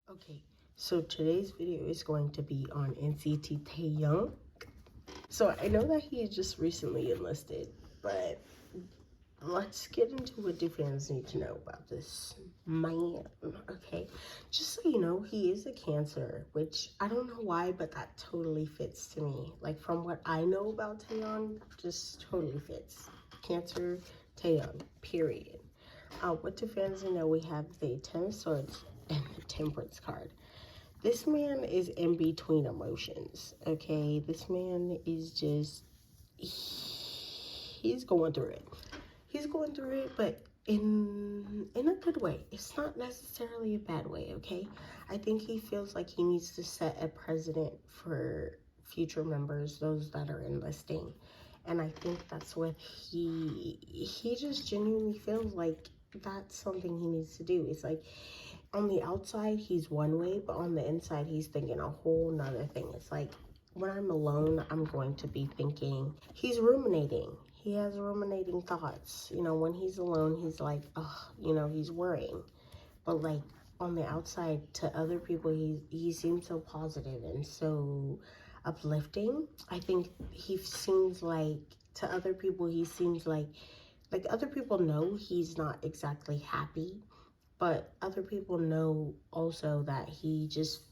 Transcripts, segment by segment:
Okay, so today's video is going to be on NCT Taeyong. So I know that he just recently enlisted, but let's get into what the fans need to know about this man. Okay, just so you know, he is a Cancer, which I don't know why, but that totally fits to me. Like, from what I know about Taeyong, just totally fits. Cancer, Taeyong, period. What do fans know? We have the Ten of Swords and the Temperance card. This man is in between emotions, okay? This man is just, he's going through it. He's going through it, but in a good way. It's not necessarily a bad way, okay? I think he feels like he needs to set a precedent for future members, those that are enlisting. And I think that's what he just genuinely feels like that's something he needs to do. It's like, on the outside, he's one way, but on the inside, he's thinking a whole nother thing. It's like, when I'm alone, I'm going to be thinking, he's ruminating. He has ruminating thoughts. You know, when he's alone, he's like, oh, you know, he's worrying. But like, on the outside, to other people, he seems so positive and so uplifting. I think he seems like, to other people, he seems like other people know he's not exactly happy, but other people know also that he just,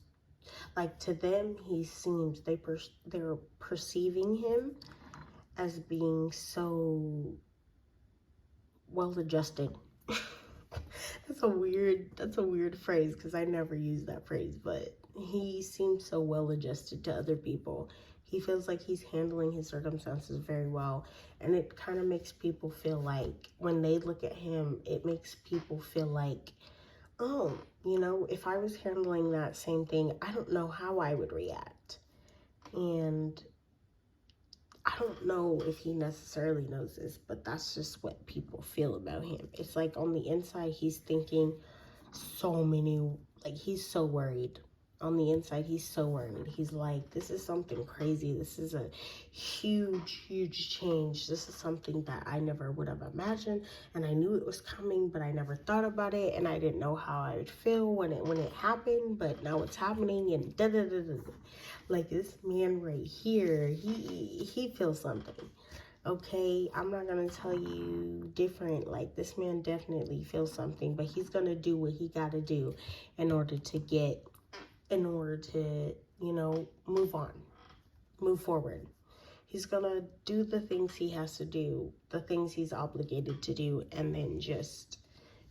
like, to them, he seems, they're perceiving him as being so well adjusted. That's a weird phrase, because I never use that phrase, but he seems so well adjusted to other people. He feels like he's handling his circumstances very well, and it kind of makes people feel like, when they look at him, it makes people feel like, oh, you know, if I was handling that same thing, I don't know how I would react. And I don't know if he necessarily knows this, but that's just what people feel about him. It's like, on the inside, he's thinking so many, like, he's so worried. On the inside, he's so worried. He's like, this is something crazy. This is a huge change. This is something that I never would have imagined, and I knew it was coming, but I never thought about it, and I didn't know how I would feel when it happened, but now it's happening, and da da da da. Like, this man right here, he feels something. Okay, I'm not gonna tell you different. Like, this man definitely feels something, but he's gonna do what he gotta do in order to you know, move forward. He's gonna do the things he has to do, the things he's obligated to do, and then just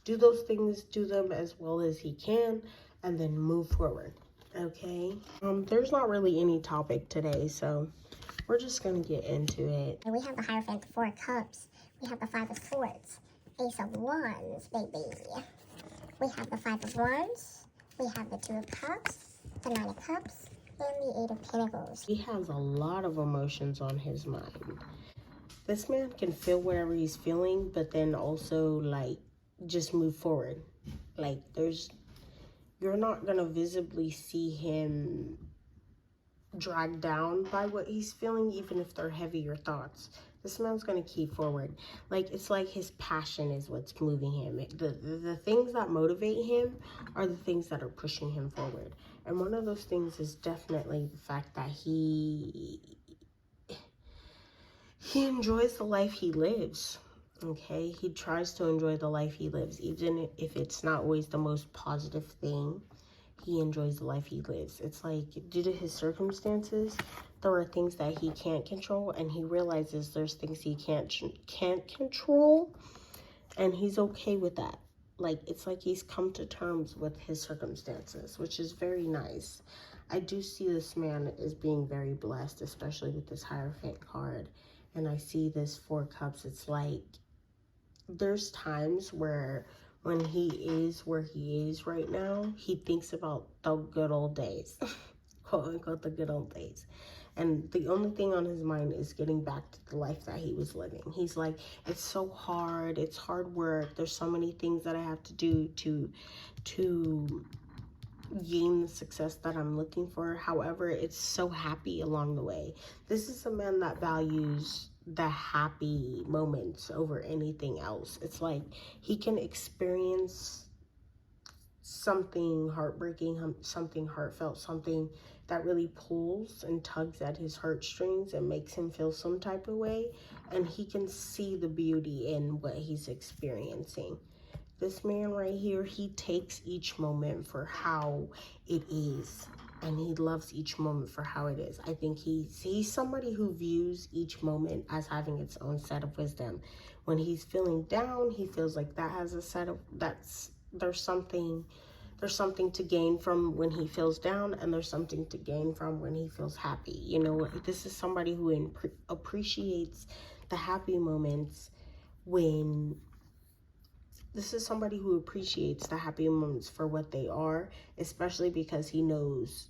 do those things, do them as well as he can, and then move forward. Okay, there's not really any topic today, so we're just gonna get into it. And we have the Hierophant, the Four of Cups. We have the Five of Swords, Ace of Wands, baby. We have the Five of Wands. We have the Two of Cups, the Nine of Cups, and the Eight of Pentacles. He has a lot of emotions on his mind. This man can feel whatever he's feeling, but then also, like, just move forward. Like, you're not gonna visibly see him dragged down by what he's feeling, even if they're heavier thoughts. This man's gonna keep forward. Like, it's like his passion is what's moving him. The things that motivate him are the things that are pushing him forward. And one of those things is definitely the fact that he enjoys the life he lives. Okay, he tries to enjoy the life he lives, even if it's not always the most positive thing. He enjoys the life he lives. It's like, due to his circumstances, there are things that he can't control, and he realizes there's things he can't control, and he's okay with that. Like, it's like he's come to terms with his circumstances, which is very nice. I do see this man as being very blessed, especially with this Hierophant card. And I see this Four Cups. It's like, there's times where, when he is where he is right now, he thinks about the good old days, quote unquote, the good old days. And the only thing on his mind is getting back to the life that he was living. He's like, it's so hard. It's hard work. There's so many things that I have to do to gain the success that I'm looking for. However, it's so happy along the way. This is a man that values the happy moments over anything else. It's like, he can experience something heartbreaking, something heartfelt, something that really pulls and tugs at his heartstrings and makes him feel some type of way, and he can see the beauty in what he's experiencing. This man right here, he takes each moment for how it is, and he loves each moment for how it is. I think he's somebody who views each moment as having its own set of wisdom. When he's feeling down, he feels like that has a set of there's something to gain from when he feels down, and there's something to gain from when he feels happy. You know, this is somebody who appreciates the happy moments when this is somebody who appreciates the happy moments for what they are, especially because he knows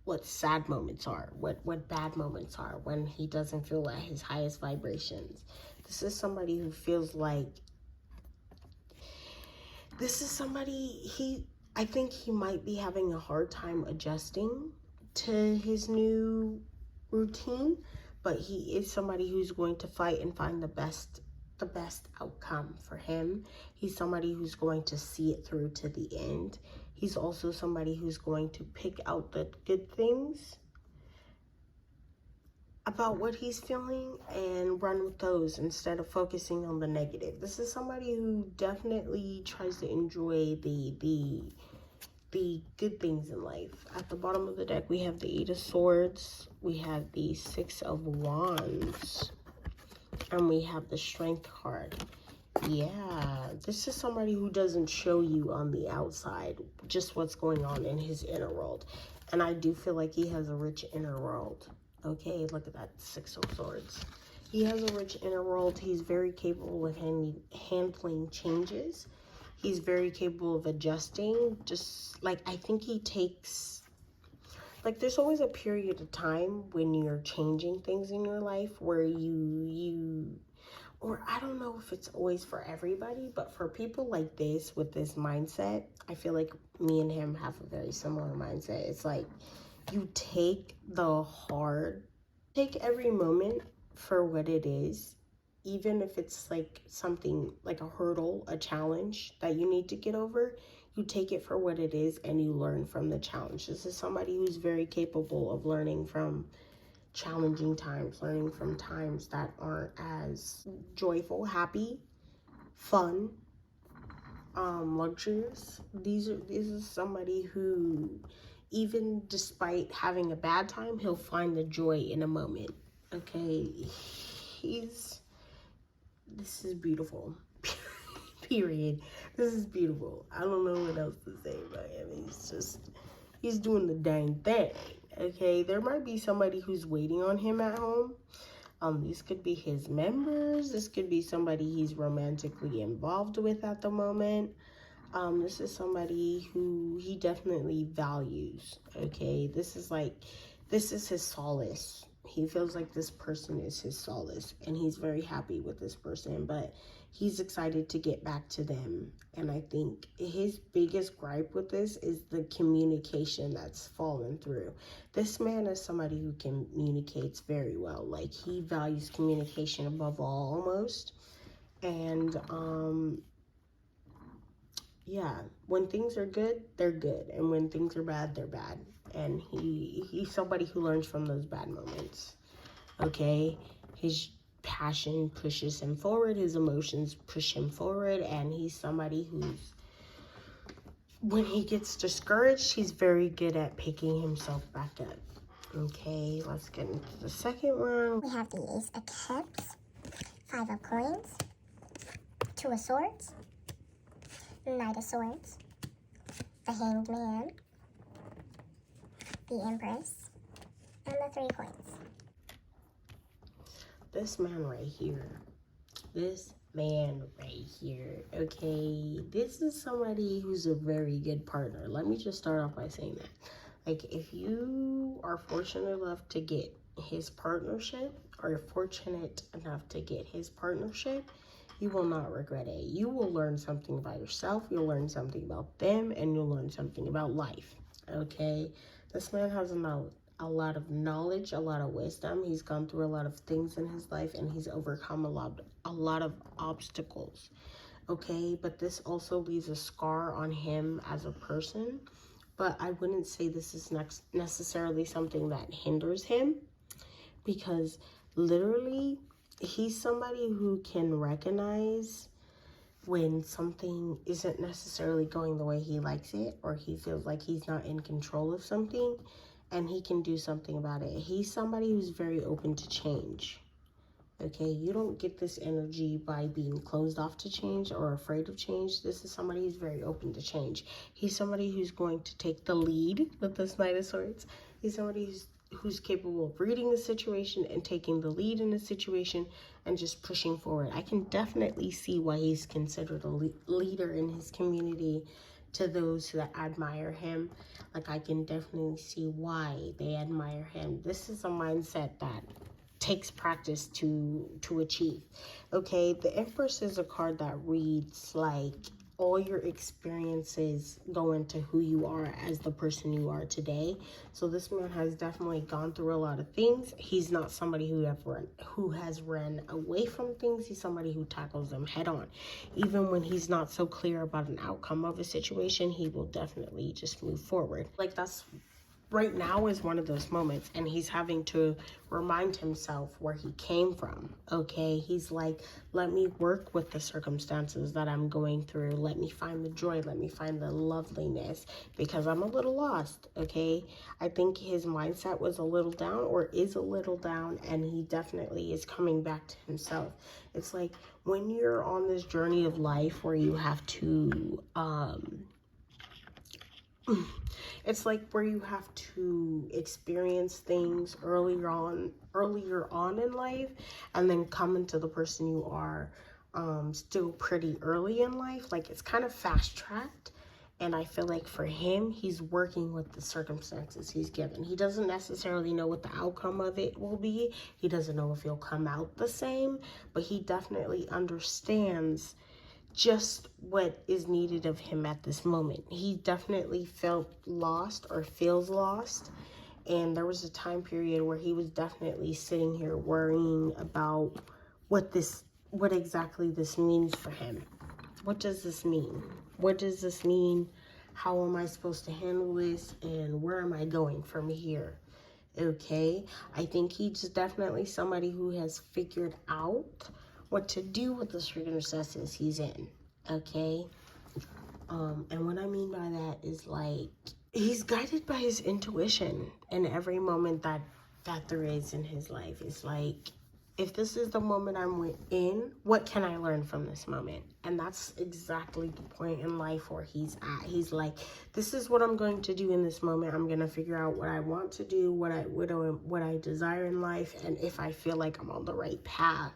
what sad moments are, what bad moments are, when he doesn't feel at his highest vibrations. This is somebody who feels like I think he might be having a hard time adjusting to his new routine, but he is somebody who's going to fight and find the best outcome for him. He's somebody who's going to see it through to the end. He's also somebody who's going to pick out the good things about what he's feeling and run with those instead of focusing on the negative. This is somebody who definitely tries to enjoy the good things in life. At the bottom of the deck, we have the 8 of Swords, we have the 6 of Wands, and we have the Strength card. Yeah, this is somebody who doesn't show you on the outside just what's going on in his inner world. And I do feel like he has a rich inner world. Okay, look at that 6 of Swords. He has a rich inner world. He's very capable of handling changes. He's very capable of adjusting. Just like, I think he takes, like, there's always a period of time when you're changing things in your life where or I don't know if it's always for everybody, but for people like this with this mindset, I feel like me and him have a very similar mindset. It's like, you take every moment for what it is, even if it's like something like a hurdle, a challenge that you need to get over. You take it for what it is and you learn from the challenge. This is somebody who's very capable of learning from challenging times, learning from times that aren't as joyful, happy, fun, luxurious. This is somebody who, even despite having a bad time, he'll find the joy in a moment. Okay, this is beautiful. Period. This is beautiful. I don't know what else to say about him. He's doing the dang thing. Okay, there might be somebody who's waiting on him at home. These could be his members. This could be somebody he's romantically involved with at the moment. This is somebody who he definitely values. Okay, this is his solace. He feels like this person is his solace, and he's very happy with this person, but he's excited to get back to them. And I think his biggest gripe with this is the communication that's fallen through. This man is somebody who communicates very well. Like, he values communication above all, almost. And yeah, when things are good, they're good, and when things are bad, they're bad. And he's somebody who learns from those bad moments. Okay, his passion pushes him forward, his emotions push him forward, and he's somebody who's, when he gets discouraged, he's very good at picking himself back up. Okay, let's get into the second one. We have the Ace of Cups, 5 of Coins, 2 of Swords, Knight of Swords, the Hanged Man, the Empress, and the 3 Coins. This man right here, okay, this is somebody who's a very good partner. Let me just start off by saying that. Like, if you are fortunate enough to get his partnership, you will not regret it. You will learn something about yourself, you'll learn something about them, and you'll learn something about life. Okay, this man has a lot of knowledge, a lot of wisdom. He's gone through a lot of things in his life, and he's overcome a lot of obstacles. okay? But this also leaves a scar on him as a person. But I wouldn't say this is necessarily something that hinders him, because literally he's somebody who can recognize when something isn't necessarily going the way he likes it, or he feels like he's not in control of something, and he can do something about it. He's somebody who's very open to change. Okay, you don't get this energy by being closed off to change or afraid of change. This is somebody who's very open to change. He's somebody who's going to take the lead with this Knight of Swords. He's somebody who's capable of reading the situation and taking the lead in the situation and just pushing forward. I can definitely see why he's considered a leader in his community to those that admire him. Like, I can definitely see why they admire him. This is a mindset that takes practice to achieve. Okay, the Empress is a card that reads like all your experiences go into who you are as the person you are today. So this man has definitely gone through a lot of things. He's not somebody who has run away from things. He's somebody who tackles them head on. Even when he's not so clear about an outcome of a situation, he will definitely just move forward. Like, that's right now is one of those moments, and he's having to remind himself where he came from. Okay, he's like, let me work with the circumstances that I'm going through. Let me find the joy, let me find the loveliness, because I'm a little lost. Okay, I think his mindset was a little down, or is a little down, and he definitely is coming back to himself. It's like when you're on this journey of life where you have to it's like where you have to experience things earlier on in life, and then come into the person you are still pretty early in life. Like, it's kind of fast tracked. And I feel like for him, he's working with the circumstances he's given. He doesn't necessarily know what the outcome of it will be. He doesn't know if he'll come out the same, but he definitely understands just what is needed of him at this moment. He definitely felt lost, or feels lost, and there was a time period where he was definitely sitting here worrying about what exactly this means for him. What does this mean? What does this mean? How am I supposed to handle this, and where am I going from here? Okay, I think he's definitely somebody who has figured out what to do with the circumstances he's in. Okay, and what I mean by that is, like, he's guided by his intuition in every moment that there is in his life. It's like, if this is the moment I'm in, what can I learn from this moment? And that's exactly the point in life where he's at. He's like, this is what I'm going to do in this moment. I'm going to figure out what I want to do, what I desire in life, and if I feel like I'm on the right path.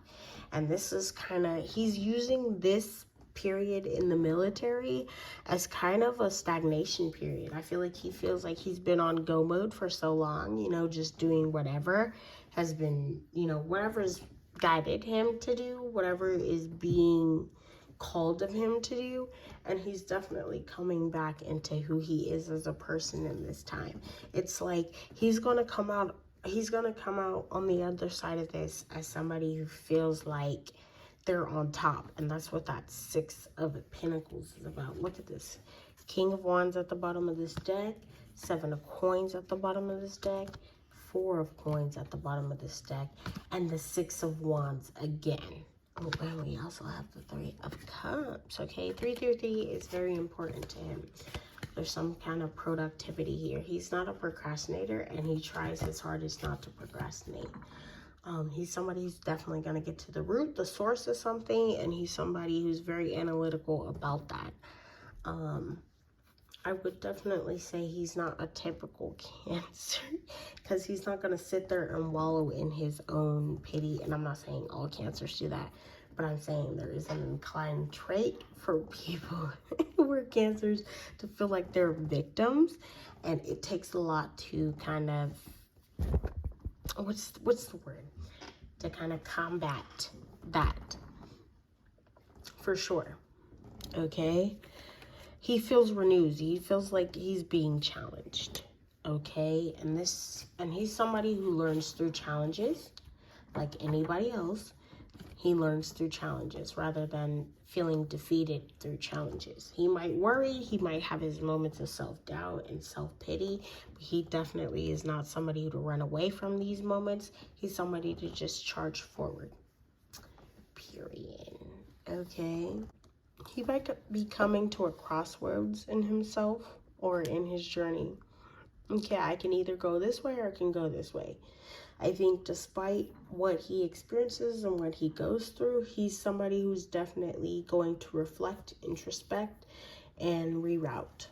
And this is kind of, he's using this period in the military as kind of a stagnation period. I feel like he feels like he's been on go mode for so long, just doing whatever has been, whatever's guided him to do, whatever is being called of him to do. And he's definitely coming back into who he is as a person in this time. It's like he's going to come out on the other side of this as somebody who feels like they're on top. And that's what that Six of Pentacles is about. Look at this. King of Wands at the bottom of this deck. Seven of Coins at the bottom of this deck. Four of Coins at the bottom of this deck. And the Six of Wands again. Oh, and we also have the Three of Cups. Okay, 333 is very important to him. There's some kind of productivity here. He's not a procrastinator, and he tries his hardest not to procrastinate. He's somebody who's definitely going to get to the root, the source of something, and he's somebody who's very analytical about that. I would definitely say he's not a typical Cancer, because he's not going to sit there and wallow in his own pity. And I'm not saying all Cancers do that, but I'm saying there is an inclined trait for people who are Cancers to feel like they're victims, and it takes a lot to kind of, what's the word? To kind of combat that, for sure. Okay, he feels renewed. He feels like he's being challenged. Okay, and he's somebody who learns through challenges, like anybody else. He learns through challenges rather than feeling defeated through challenges. He might worry, he might have his moments of self-doubt and self-pity, but he definitely is not somebody to run away from these moments. He's somebody to just charge forward. Period. Okay. He might be coming to a crossroads in himself or in his journey. Okay, I can either go this way or I can go this way. I think despite what he experiences and what he goes through, he's somebody who's definitely going to reflect, introspect, and reroute.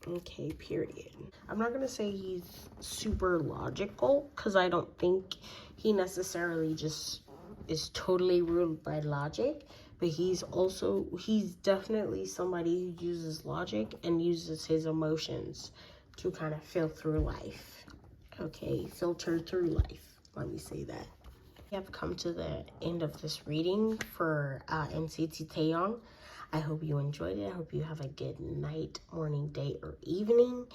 Okay, period. I'm not going to say he's super logical, because I don't think he necessarily just is totally ruled by logic, but he's definitely somebody who uses logic and uses his emotions to kind of feel through life. Okay, filter through life. Let me say that. We have come to the end of this reading for NCT Taeyong. I hope you enjoyed it. I hope you have a good night, morning, day, or evening.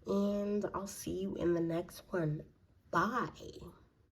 And I'll see you in the next one. Bye.